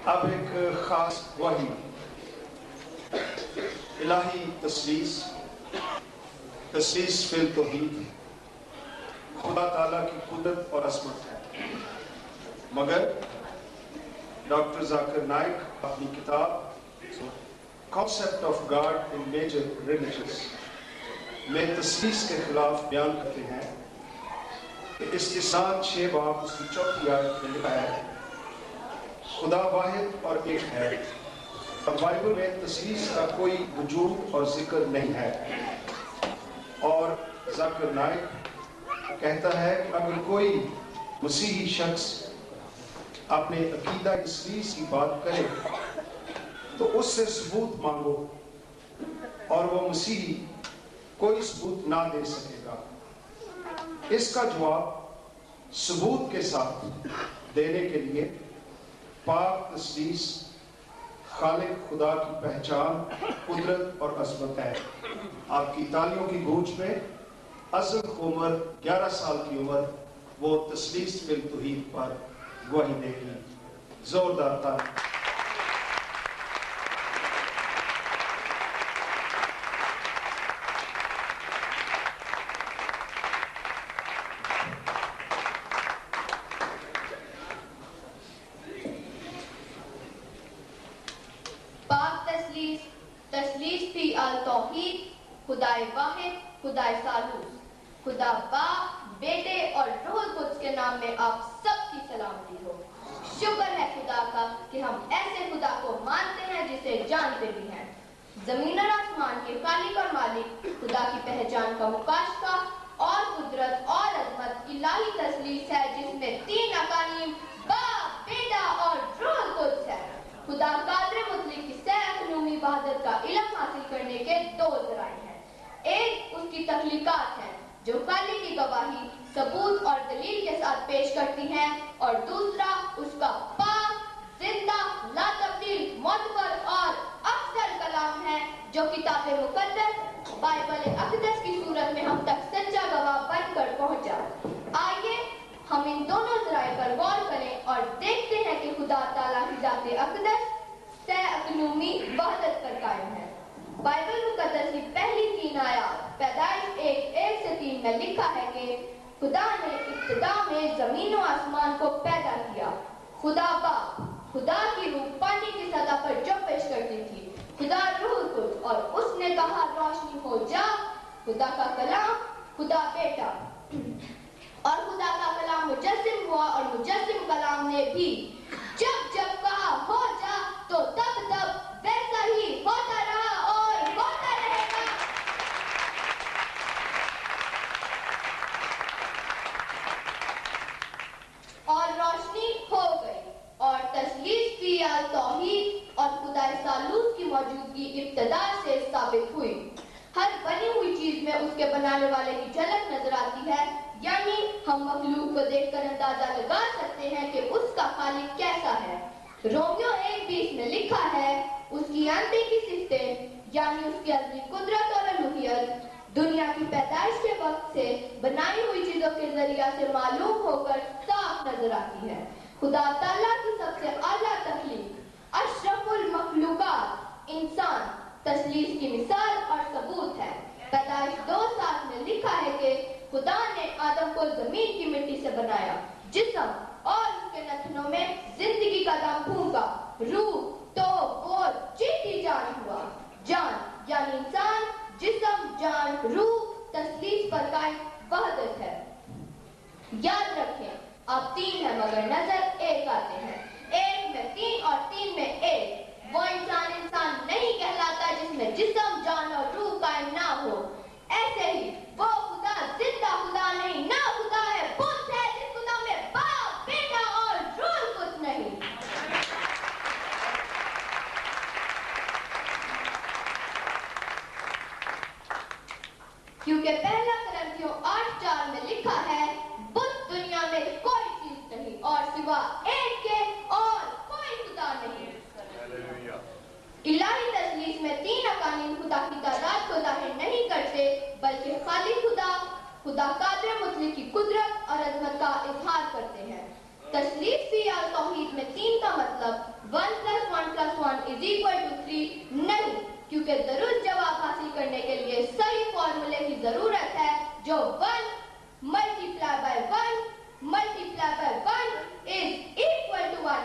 اب ایک خاص وحی الہی تسلیس فی التوحید خدا تعالیٰ کی قدرت اور عظمت ہے، مگر ڈاکٹر ذاکر نائک اپنی کتاب concept of God in major religions میں تسلیس کے خلاف بیان کرتے ہیں کہ استثناء 6 باب اس کی 4 آیت میں لکھا ہے خدا واحد اور ایک ہے، اور بائبل میں تسلیس کا کوئی وجود اور ذکر نہیں ہے۔ اور ذاکر نائک کہتا ہے کہ اگر کوئی مسیحی شخص اپنے عقیدہ تسلیس کی بات کرے تو اس سے ثبوت مانگو، اور وہ مسیحی کوئی ثبوت نہ دے سکے گا۔ اس کا جواب ثبوت کے ساتھ دینے کے لیے پاک تسلیس خالق خدا کی پہچان، قدرت اور عظمت ہے۔ آپ کی تالیوں کی گونج میں ازل عمر 11 سال کی عمر وہ تسلیس فی التوحید پر گواہی دے گی۔ زوردار تالی۔ تسلیس فی التوحید خدائے واحد، خدائے ثالوث، خدا باپ، بیٹے اور روح القدس کے نام میں آپ سب کی سلامتی ہو۔ شکر ہے خدا کا کہ ہم ایسے خدا کو مانتے ہیں جسے جانتے بھی ہیں۔ زمین اور آسمان کے خالق اور مالک خدا کی پہچان کا مکاشفہ اور قدرت اور عظمت الہی تسلیس ہے، جس میں 3 اقانیم باپ، بیٹا اور روح القدس ہے۔ خدا قادر مطلق کی سہ اقنومی وحدت کا علم حاصل کرنے کے 2 ذرائع ہیں۔ ایک اس کی تخلیقات ہیں جو خالق کی گواہی، ثبوت اور دلیل کے ساتھ پیش کرتی ہیں، اور دوسرا اس کا پاک، زندہ، لا تبدیل، معتبر اور افضل کلام ہے جو کتاب مقدس بائبل اقدس کی صورت میں ہم تک سچا گواہ بن کر پہنچا۔ آئیے ہم ان دونوں ذرائع پر غور کریں اور دیکھتے ہیں کہ خدا تعالیٰ کی ذات اقدس سہ اقنومی وحدت پر قائم ہے۔ بائبل مقدس کی پہلی 3 آیات پیدائش 1:1-3 میں لکھا ہے کہ خدا نے ابتدا میں زمین و آسمان کو پیدا کیا۔ خدا باپ، خدا کی روح پانی کی سطح پر جنبش کرتی تھی، خدا روح القدس، اور اس نے کہا روشنی ہو جا۔ خدا کا کلام، خدا بیٹا، اور خدا کا کلام مجسم ہوا، اور مجسم کلام نے بھی جب جب کہا ہو جا تو تب تب ویسا ہی ہوتا رہا اور ہوتا رہے گا۔ اور روشنی ہو گئی، اور تسلیس فی التوحید اور خدائے ثالوث کی موجودگی ابتدا سے ثابت ہوئی۔ ہر بنی ہوئی چیز میں اس کے بنانے والے کی جھلک نظر آتی ہے، یعنی ہم مخلوق کو دیکھ کر اندازہ لگا سکتے ہیں کہ اس کا خالق کیسا ہے۔ رومیو 1:20 میں لکھا ہے اس کی آنتے کی صفتیں، یعنی اس کی ازلی قدرت اور الوہیت دنیا کی پیدائش کے وقت سے بنائی ہوئی چیزوں کے ذریعہ سے معلوم ہو کر صاف نظر آتی ہے۔ خدا تعالیٰ کی سب سے اعلیٰ تخلیق، اشرف المخلوقات، انسان، تسلیس کی مثال اور ثبوت ہے۔ پیدائش 2:7 میں لکھا ہے کہ خدا نے آدم کو زمین کی مٹی سے بنایا، جسم اور اس کے نتنوں میں زندگی کا دم پھونکا، روح تو وہ جیتی جان ہوا۔ جان یعنی انسان، جسم، جان، روح تسلیس پر قائم وحدت ہے۔ یاد رکھیں آپ 3 ہیں مگر نظر ایک آتے ہیں، 1 میں 3 اور 3 میں 1۔ وہ انسان نہیں کہلاتا جس میں جسم، جان اور روح قائم نہ ہو۔ ایسے ہی وہ خدا زندہ خدا نہیں، نہ خدا ہے بت ہے جس خدا میں باپ، بیٹا اور روح القدس نہیں۔ کیونکہ پہلا کرنتھیوں 8:4 میں لکھا ہے بت دنیا میں کوئی چیز نہیں اور سوا ایک کے اور کوئی خدا نہیں۔ الہی تسلیس میں 3 اقانیم خدا کی تعداد کو ظاہر نہیں کرتے، بلکہ خالق خدا، خدا قادر مطلق کی قدرت اور عظمت کا اظہار کرتے ہیں۔ تسلیس فی التوحید میں 3 کا مطلب 1 multiply by 1 is equal to 1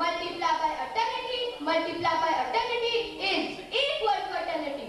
multiply by eternity is equal to eternity।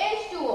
H2O,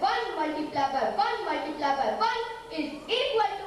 1 multiply by 1 is equal to